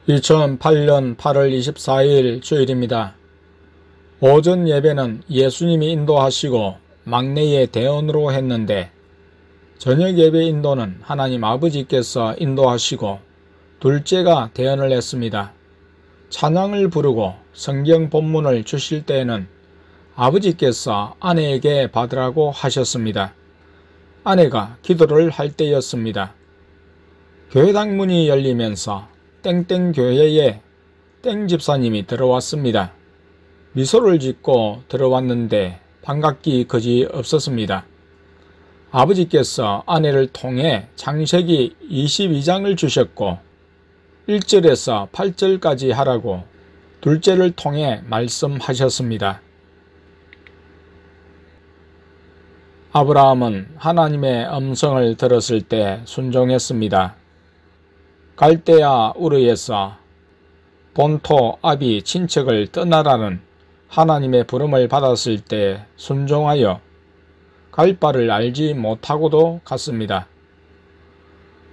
2008년 8월 24일 주일입니다. 오전 예배는 예수님이 인도하시고 막내의 대언으로 했는데, 저녁 예배 인도는 하나님 아버지께서 인도하시고 둘째가 대언을 했습니다. 찬양을 부르고 성경 본문을 주실 때에는 아버지께서 아내에게 받으라고 하셨습니다. 아내가 기도를 할 때였습니다. 교회당 문이 열리면서 땡땡교회에 땡집사님이 들어왔습니다. 미소를 짓고 들어왔는데 반갑기 그지 없었습니다. 아버지께서 아내를 통해 창세기 22장을 주셨고 1절에서 8절까지 하라고 둘째를 통해 말씀하셨습니다. 아브라함은 하나님의 음성을 들었을 때 순종했습니다. 갈대아 우르에서 본토 아비 친척을 떠나라는 하나님의 부름을 받았을 때 순종하여 갈 바를 알지 못하고도 갔습니다.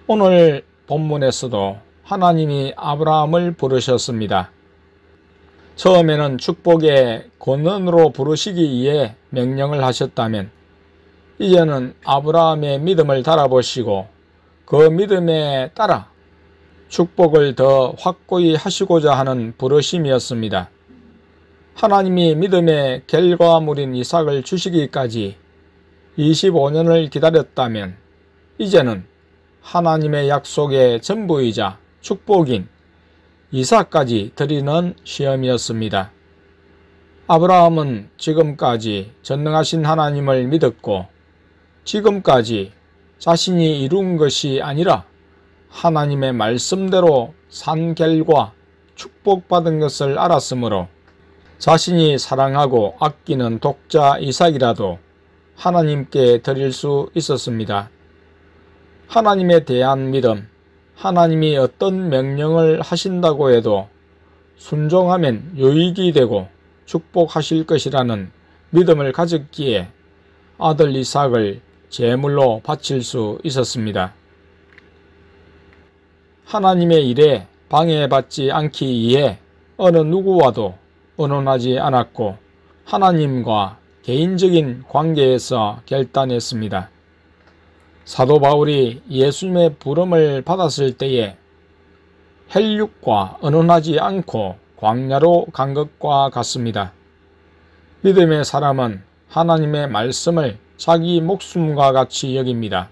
오늘 본문에서도 하나님이 아브라함을 부르셨습니다. 처음에는 축복의 권능으로 부르시기 위해 명령을 하셨다면, 이제는 아브라함의 믿음을 달아보시고 그 믿음에 따라 축복을 더 확고히 하시고자 하는 부르심이었습니다. 하나님이 믿음의 결과물인 이삭을 주시기까지 25년을 기다렸다면, 이제는 하나님의 약속의 전부이자 축복인 이삭까지 드리는 시험이었습니다. 아브라함은 지금까지 전능하신 하나님을 믿었고, 지금까지 자신이 이룬 것이 아니라 하나님의 말씀대로 산 결과 축복받은 것을 알았으므로 자신이 사랑하고 아끼는 독자 이삭이라도 하나님께 드릴 수 있었습니다. 하나님에 대한 믿음, 하나님이 어떤 명령을 하신다고 해도 순종하면 유익이 되고 축복하실 것이라는 믿음을 가졌기에 아들 이삭을 제물로 바칠 수 있었습니다. 하나님의 일에 방해받지 않기 위해 어느 누구와도 의논하지 않았고 하나님과 개인적인 관계에서 결단했습니다. 사도 바울이 예수님의 부름을 받았을 때에 헬육과 의논하지 않고 광야로 간 것과 같습니다. 믿음의 사람은 하나님의 말씀을 자기 목숨과 같이 여깁니다.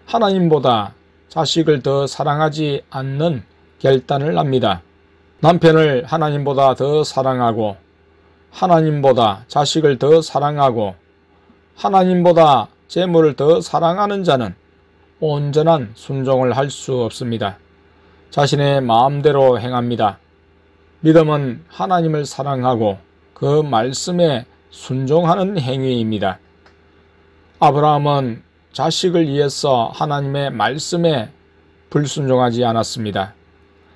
하나님보다 자식을 더 사랑하지 않는 결단을 합니다. 남편을 하나님보다 더 사랑하고, 하나님보다 자식을 더 사랑하고, 하나님보다 재물을 더 사랑하는 자는 온전한 순종을 할 수 없습니다. 자신의 마음대로 행합니다. 믿음은 하나님을 사랑하고 그 말씀에 순종하는 행위입니다. 아브라함은 자식을 위해서 하나님의 말씀에 불순종하지 않았습니다.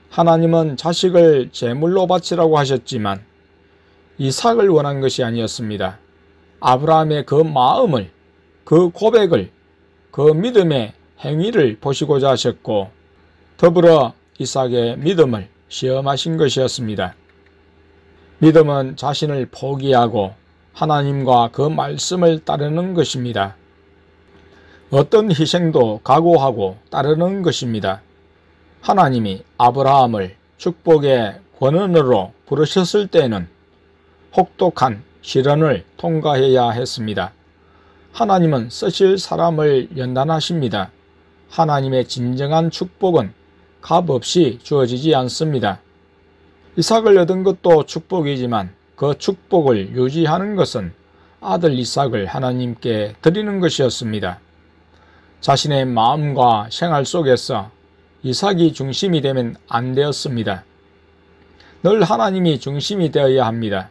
하나님은 자식을 제물로 바치라고 하셨지만 이삭을 원한 것이 아니었습니다. 아브라함의 그 마음을, 그 고백을, 그 믿음의 행위를 보시고자 하셨고, 더불어 이삭의 믿음을 시험하신 것이었습니다. 믿음은 자신을 포기하고 하나님과 그 말씀을 따르는 것입니다. 어떤 희생도 각오하고 따르는 것입니다. 하나님이 아브라함을 축복의 권한으로 부르셨을 때에는 혹독한 시련을 통과해야 했습니다. 하나님은 쓰실 사람을 연단하십니다. 하나님의 진정한 축복은 값없이 주어지지 않습니다. 이삭을 얻은 것도 축복이지만 그 축복을 유지하는 것은 아들 이삭을 하나님께 드리는 것이었습니다. 자신의 마음과 생활 속에서 이삭이 중심이 되면 안 되었습니다. 늘 하나님이 중심이 되어야 합니다.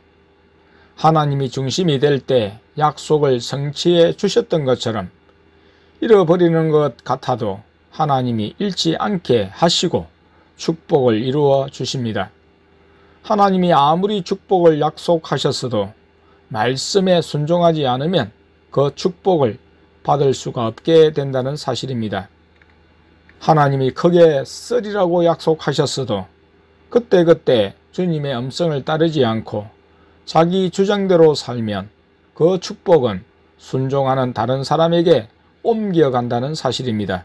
하나님이 중심이 될 때 약속을 성취해 주셨던 것처럼 잃어버리는 것 같아도 하나님이 잃지 않게 하시고 축복을 이루어 주십니다. 하나님이 아무리 축복을 약속하셨어도 말씀에 순종하지 않으면 그 축복을 받을 수가 없게 된다는 사실입니다. 하나님이 크게 쓰리라고 약속하셨어도 그때그때 주님의 음성을 따르지 않고 자기 주장대로 살면 그 축복은 순종하는 다른 사람에게 옮겨간다는 사실입니다.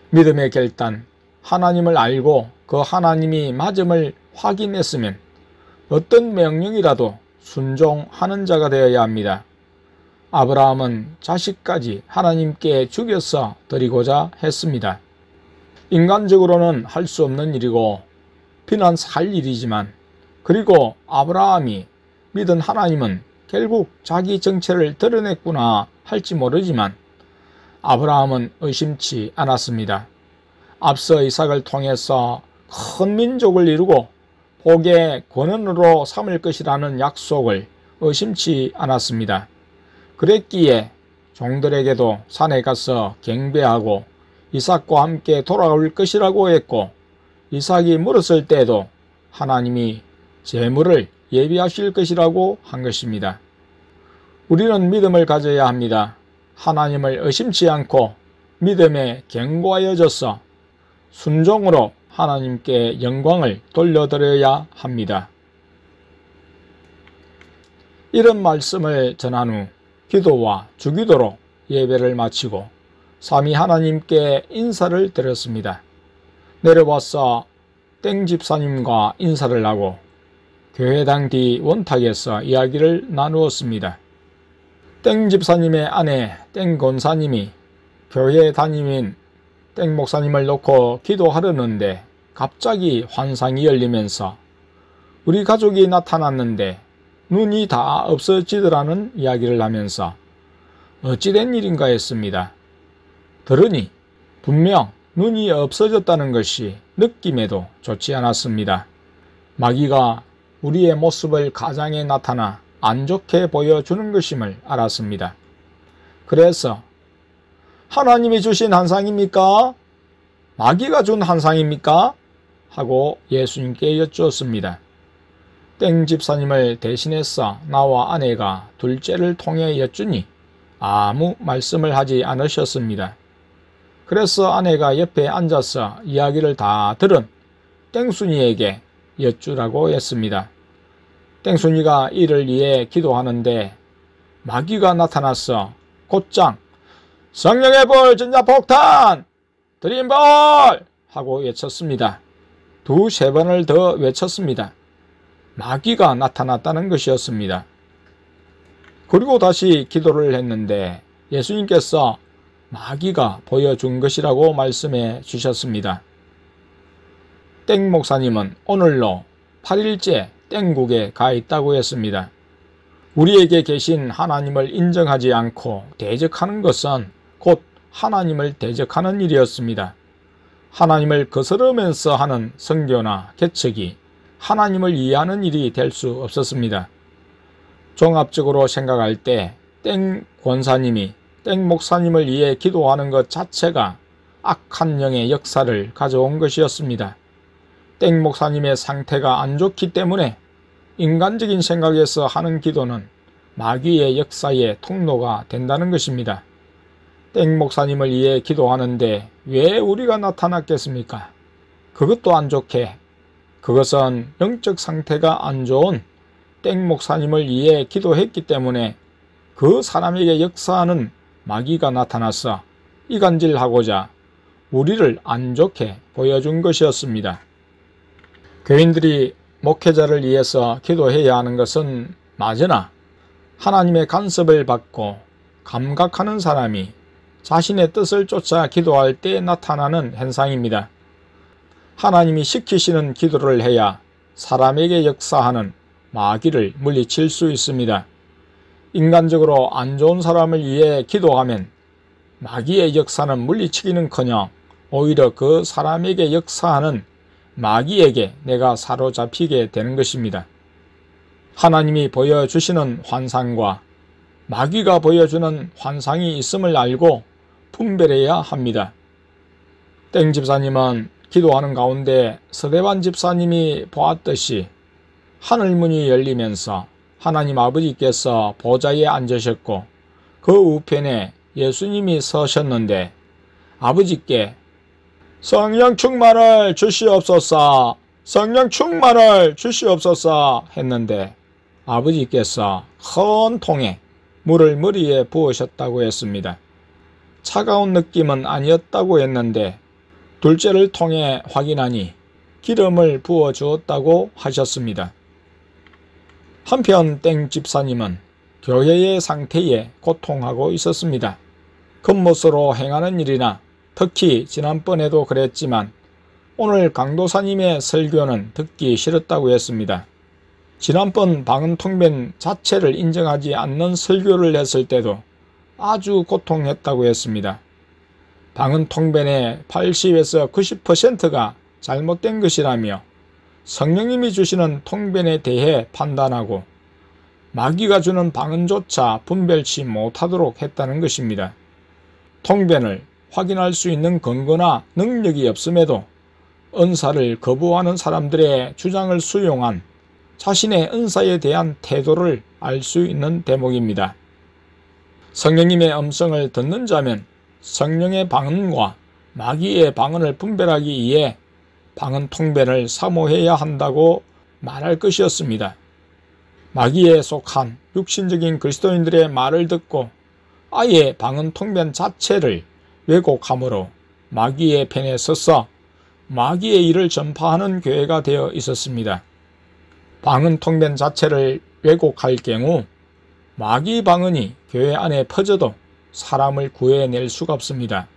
믿음의 결단, 하나님을 알고 그 하나님이 맞음을 확인했으면 어떤 명령이라도 순종하는 자가 되어야 합니다. 아브라함은 자식까지 하나님께 죽여서 드리고자 했습니다. 인간적으로는 할 수 없는 일이고 비난할 일이지만, 그리고 아브라함이 믿은 하나님은 결국 자기 정체를 드러냈구나 할지 모르지만 아브라함은 의심치 않았습니다. 앞서 이삭을 통해서 큰 민족을 이루고 복의 권원으로 삼을 것이라는 약속을 의심치 않았습니다. 그랬기에 종들에게도 산에 가서 경배하고 이삭과 함께 돌아올 것이라고 했고, 이삭이 물었을 때에도 하나님이 제물을 예비하실 것이라고 한 것입니다. 우리는 믿음을 가져야 합니다. 하나님을 의심치 않고 믿음에 견고하여져서 순종으로 하나님께 영광을 돌려드려야 합니다. 이런 말씀을 전한 후 기도와 주기도로 예배를 마치고 삼위 하나님께 인사를 드렸습니다. 내려와서 땡 집사님과 인사를 하고 교회당 뒤 원탁에서 이야기를 나누었습니다. 땡 집사님의 아내 땡 권사님이 교회 담임인 땡 목사님을 놓고 기도하려는데 갑자기 환상이 열리면서 우리 가족이 나타났는데 눈이 다 없어지더라는 이야기를 하면서 어찌된 일인가 했습니다. 들으니 분명 눈이 없어졌다는 것이 느낌에도 좋지 않았습니다. 마귀가 우리의 모습을 가장에 나타나 안 좋게 보여주는 것임을 알았습니다. 그래서 하나님이 주신 환상입니까? 마귀가 준 환상입니까? 하고 예수님께 여쭈었습니다. 땡 집사님을 대신해서 나와 아내가 둘째를 통해 여쭈니 아무 말씀을 하지 않으셨습니다. 그래서 아내가 옆에 앉아서 이야기를 다 들은 땡순이에게 여쭈라고 했습니다. 땡순이가 이를 위해 기도하는데 마귀가 나타나서 곧장 성령의 불 전자폭탄 드림볼 하고 외쳤습니다. 두세 번을 더 외쳤습니다. 마귀가 나타났다는 것이었습니다. 그리고 다시 기도를 했는데 예수님께서 마귀가 보여준 것이라고 말씀해 주셨습니다. 땡 목사님은 오늘로 8일째 땡국에 가 있다고 했습니다. 우리에게 계신 하나님을 인정하지 않고 대적하는 것은 곧 하나님을 대적하는 일이었습니다. 하나님을 거스르면서 하는 선교나 개척이 하나님을 이해하는 일이 될 수 없었습니다. 종합적으로 생각할 때 땡 권사님이 땡 목사님을 위해 기도하는 것 자체가 악한 영의 역사를 가져온 것이었습니다. 땡 목사님의 상태가 안 좋기 때문에 인간적인 생각에서 하는 기도는 마귀의 역사의 통로가 된다는 것입니다. 땡 목사님을 위해 기도하는데 왜 우리가 나타났겠습니까? 그것도 안 좋게, 그것은 영적 상태가 안 좋은 땡 목사님을 위해 기도했기 때문에 그 사람에게 역사하는 마귀가 나타나서 이간질하고자 우리를 안 좋게 보여준 것이었습니다. 교인들이 목회자를 위해서 기도해야 하는 것은 맞으나 하나님의 간섭을 받고 감각하는 사람이 자신의 뜻을 쫓아 기도할 때 나타나는 현상입니다. 하나님이 시키시는 기도를 해야 사람에게 역사하는 마귀를 물리칠 수 있습니다. 인간적으로 안 좋은 사람을 위해 기도하면 마귀의 역사는 물리치기는커녕 오히려 그 사람에게 역사하는 마귀에게 내가 사로잡히게 되는 것입니다. 하나님이 보여주시는 환상과 마귀가 보여주는 환상이 있음을 알고 분별해야 합니다. 땡 집사님은 기도하는 가운데 서대반 집사님이 보았듯이 하늘문이 열리면서 하나님 아버지께서 보좌에 앉으셨고 그 우편에 예수님이 서셨는데 아버지께 성령 충만을 주시옵소서 성령 충만을 주시옵소서 했는데 아버지께서 큰 통에 물을 머리에 부으셨다고 했습니다. 차가운 느낌은 아니었다고 했는데 둘째를 통해 확인하니 기름을 부어 주었다고 하셨습니다. 한편 땡 집사님은 교회의 상태에 고통하고 있었습니다. 겉멋으로 행하는 일이나 특히 지난번에도 그랬지만 오늘 강도사님의 설교는 듣기 싫었다고 했습니다. 지난번 방언통변 자체를 인정하지 않는 설교를 했을 때도 아주 고통했다고 했습니다. 방언통변의 80에서 90%가 잘못된 것이라며 성령님이 주시는 통변에 대해 판단하고 마귀가 주는 방언조차 분별치 못하도록 했다는 것입니다. 통변을 확인할 수 있는 근거나 능력이 없음에도 은사를 거부하는 사람들의 주장을 수용한 자신의 은사에 대한 태도를 알 수 있는 대목입니다. 성령님의 음성을 듣는 자면 성령의 방언과 마귀의 방언을 분별하기 위해 방언 통변을 사모해야 한다고 말할 것이었습니다. 마귀에 속한 육신적인 그리스도인들의 말을 듣고 아예 방언 통변 자체를 왜곡함으로 마귀의 편에 서서 마귀의 일을 전파하는 교회가 되어 있었습니다. 방언 통변 자체를 왜곡할 경우 마귀 방언이 교회 안에 퍼져도 사람을 구해낼 수가 없습니다.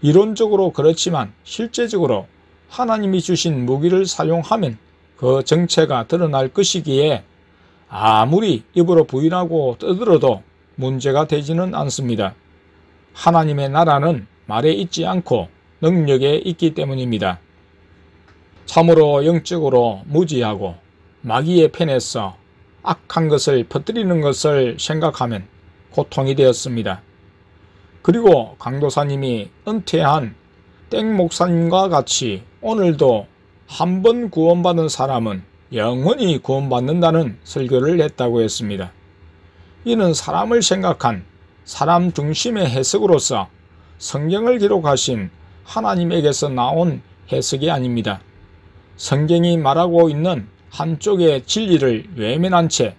이론적으로 그렇지만 실제적으로 하나님이 주신 무기를 사용하면 그 정체가 드러날 것이기에 아무리 입으로 부인하고 떠들어도 문제가 되지는 않습니다. 하나님의 나라는 말에 있지 않고 능력에 있기 때문입니다. 참으로 영적으로 무지하고 마귀의 편에서 악한 것을 퍼뜨리는 것을 생각하면 고통이 되었습니다. 그리고 강도사님이 은퇴한 땡 목사님과 같이 오늘도 한 번 구원받은 사람은 영원히 구원받는다는 설교를 했다고 했습니다. 이는 사람을 생각한 사람 중심의 해석으로서 성경을 기록하신 하나님에게서 나온 해석이 아닙니다. 성경이 말하고 있는 한쪽의 진리를 외면한 채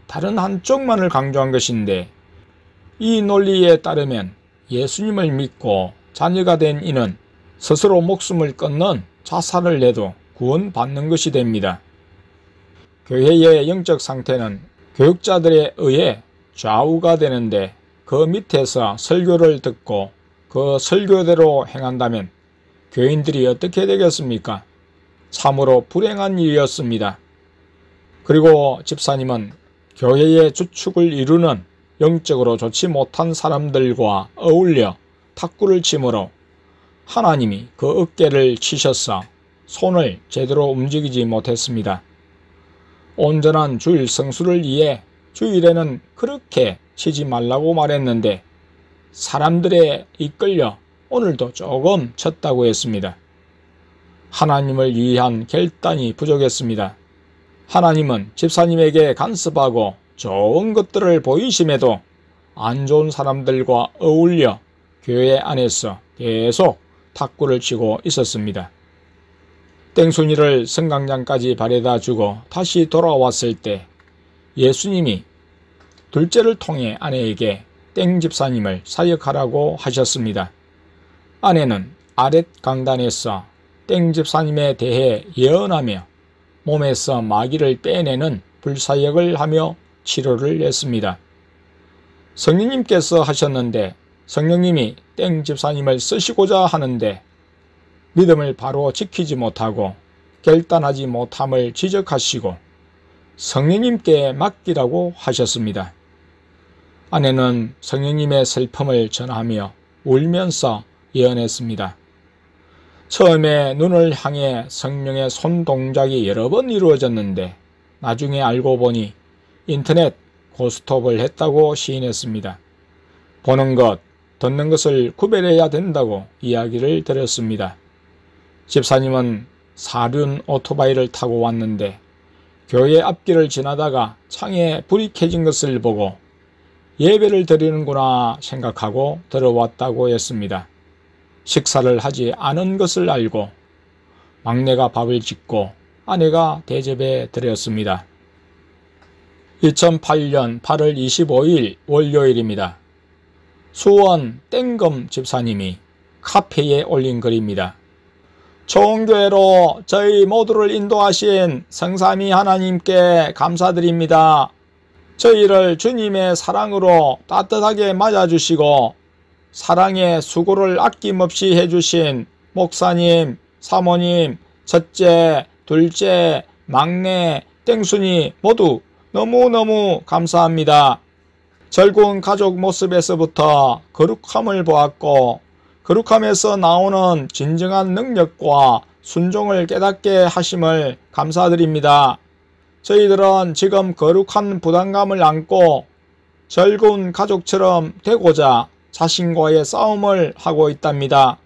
다른 한쪽만을 강조한 것인데 이 논리에 따르면 예수님을 믿고 자녀가 된 이는 스스로 목숨을 끊는 자살을 해도 구원받는 것이 됩니다. 교회의 영적 상태는 교육자들에 의해 좌우가 되는데 그 밑에서 설교를 듣고 그 설교대로 행한다면 교인들이 어떻게 되겠습니까? 참으로 불행한 일이었습니다. 그리고 집사님은 교회의 주축을 이루는 영적으로 좋지 못한 사람들과 어울려 탁구를 치므로 하나님이 그 어깨를 치셔서 손을 제대로 움직이지 못했습니다. 온전한 주일 성수를 위해 주일에는 그렇게 치지 말라고 말했는데 사람들에 이끌려 오늘도 조금 쳤다고 했습니다. 하나님을 위한 결단이 부족했습니다. 하나님은 집사님에게 간섭하고 좋은 것들을 보이심에도 안 좋은 사람들과 어울려 교회 안에서 계속 탁구를 치고 있었습니다. 땡순이를 성강장까지 바래다 주고 다시 돌아왔을 때 예수님이 둘째를 통해 아내에게 땡 집사님을 사역하라고 하셨습니다. 아내는 아랫 강단에서 땡 집사님에 대해 예언하며 몸에서 마귀를 빼내는 불사역을 하며 치료를 했습니다. 성령님께서 하셨는데 성령님이 땡 집사님을 쓰시고자 하는데 믿음을 바로 지키지 못하고 결단하지 못함을 지적하시고 성령님께 맡기라고 하셨습니다. 아내는 성령님의 슬픔을 전하며 울면서 예언했습니다. 처음에 눈을 향해 성령의 손동작이 여러 번 이루어졌는데 나중에 알고 보니 인터넷 고스톱을 했다고 시인했습니다. 보는 것, 듣는 것을 구별해야 된다고 이야기를 드렸습니다. 집사님은 사륜 오토바이를 타고 왔는데 교회 앞길을 지나다가 창에 불이 켜진 것을 보고 예배를 드리는구나 생각하고 들어왔다고 했습니다. 식사를 하지 않은 것을 알고 막내가 밥을 짓고 아내가 대접해 드렸습니다. 2008년 8월 25일 월요일입니다. 수원 땡금 집사님이 카페에 올린 글입니다. 좋은 교회로 저희 모두를 인도하신 성삼위 하나님께 감사드립니다. 저희를 주님의 사랑으로 따뜻하게 맞아주시고 사랑의 수고를 아낌없이 해주신 목사님, 사모님, 첫째, 둘째, 막내, 땡순이 모두 너무너무 감사합니다. 즐거운 가족 모습에서부터 거룩함을 보았고 거룩함에서 나오는 진정한 능력과 순종을 깨닫게 하심을 감사드립니다. 저희들은 지금 거룩한 부담감을 안고 즐거운 가족처럼 되고자 자신과의 싸움을 하고 있답니다.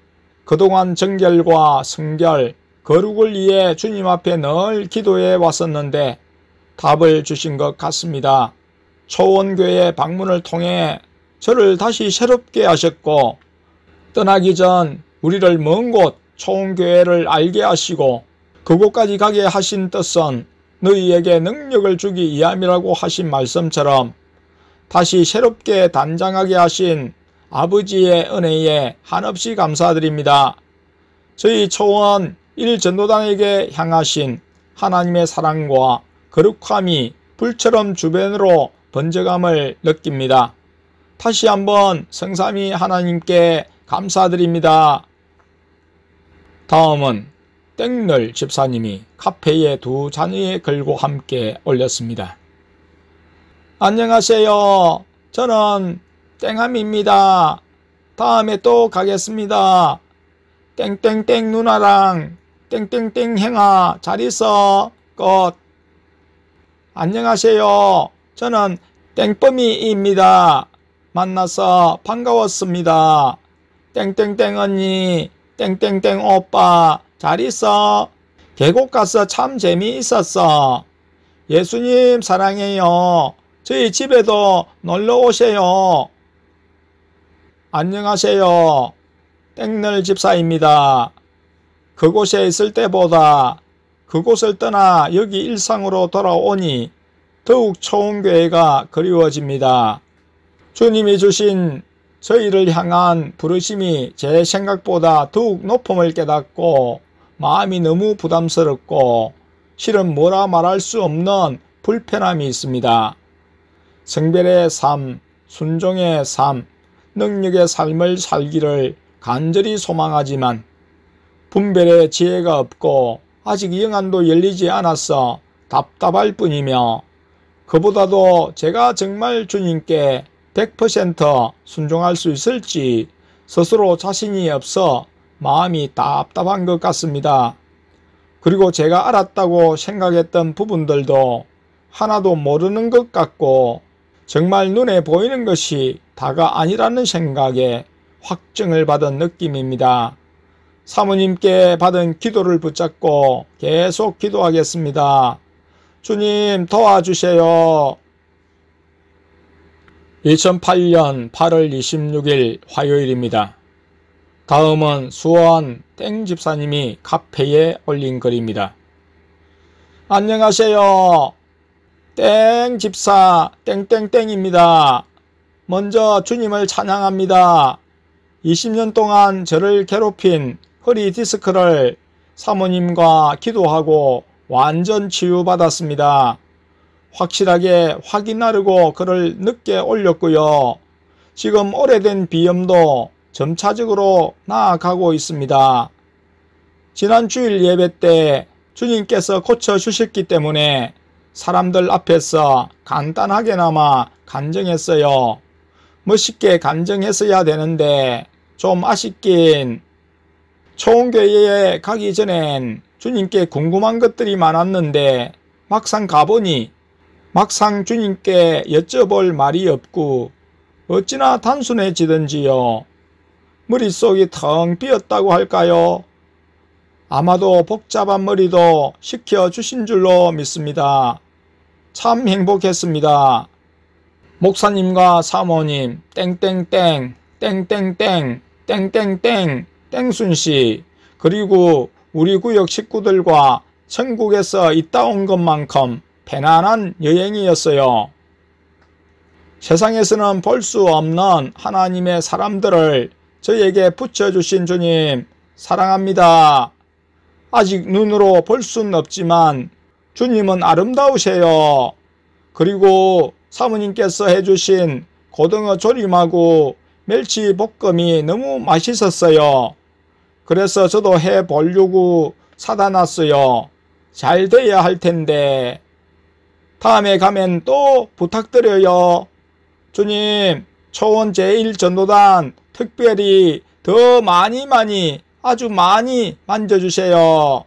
그동안 정결과 성결, 거룩을 위해 주님 앞에 늘 기도해 왔었는데 답을 주신 것 같습니다. 초원교회 방문을 통해 저를 다시 새롭게 하셨고 떠나기 전 우리를 먼 곳 초원교회를 알게 하시고 그곳까지 가게 하신 뜻은 너희에게 능력을 주기 위함이라고 하신 말씀처럼 다시 새롭게 단장하게 하신 아버지의 은혜에 한없이 감사드립니다. 저희 초원 1전도단에게 향하신 하나님의 사랑과 거룩함이 불처럼 주변으로 번져감을 느낍니다. 다시 한번 성삼위 하나님께 감사드립니다. 다음은 땡늘 집사님이 카페에 두 자녀의 글과 함께 올렸습니다. 안녕하세요. 저는 땡함입니다. 다음에 또 가겠습니다. 땡땡땡 누나랑 땡땡땡 행아 잘 있어. 끝. 안녕하세요. 저는 땡범이입니다. 만나서 반가웠습니다. 땡땡땡 언니, 땡땡땡 오빠 잘 있어. 계곡 가서 참 재미있었어. 예수님 사랑해요. 저희 집에도 놀러 오세요. 안녕하세요. 땡늘 집사입니다. 그곳에 있을 때보다 그곳을 떠나 여기 일상으로 돌아오니 더욱 초원교회가 그리워집니다. 주님이 주신 저희를 향한 부르심이 제 생각보다 더욱 높음을 깨닫고 마음이 너무 부담스럽고 실은 뭐라 말할 수 없는 불편함이 있습니다. 성별의 삶, 순종의 삶, 능력의 삶을 살기를 간절히 소망하지만 분별의 지혜가 없고 아직 영안도 열리지 않아서 답답할 뿐이며 그보다도 제가 정말 주님께 100% 순종할 수 있을지 스스로 자신이 없어 마음이 답답한 것 같습니다. 그리고 제가 알았다고 생각했던 부분들도 하나도 모르는 것 같고 정말 눈에 보이는 것이 다가 아니라는 생각에 확증을 받은 느낌입니다. 사모님께 받은 기도를 붙잡고 계속 기도하겠습니다. 주님 도와주세요. 2008년 8월 26일 화요일입니다. 다음은 수원 땡 집사님이 카페에 올린 글입니다. 안녕하세요. 땡 집사 땡땡땡입니다. 먼저 주님을 찬양합니다. 20년 동안 저를 괴롭힌 허리 디스크를 사모님과 기도하고 완전 치유받았습니다. 확실하게 확인하려고 글을 늦게 올렸고요. 지금 오래된 비염도 점차적으로 나아가고 있습니다. 지난 주일 예배 때 주님께서 고쳐주셨기 때문에 사람들 앞에서 간단하게나마 간증했어요. 멋있게 간증했어야 되는데 좀 아쉽긴. 초원교회에 가기 전엔 주님께 궁금한 것들이 많았는데 막상 가보니 막상 주님께 여쭤볼 말이 없고 어찌나 단순해지던지요. 머릿속이 텅 비었다고 할까요? 아마도 복잡한 머리도 식혀주신 줄로 믿습니다. 참 행복했습니다. 목사님과 사모님 땡땡땡 땡땡땡 땡땡땡 땡순씨 그리고 우리 구역 식구들과 천국에서 있다 온 것만큼 편안한 여행이었어요. 세상에서는 볼 수 없는 하나님의 사람들을 저에게 붙여주신 주님 사랑합니다. 아직 눈으로 볼 수는 없지만 주님은 아름다우세요. 그리고 사모님께서 해주신 고등어 조림하고 멸치 볶음이 너무 맛있었어요. 그래서 저도 해보려고 사다 놨어요. 잘 돼야 할 텐데. 다음에 가면 또 부탁드려요. 주님, 초원 제1전도단 특별히 더 많이 아주 많이 만져주세요.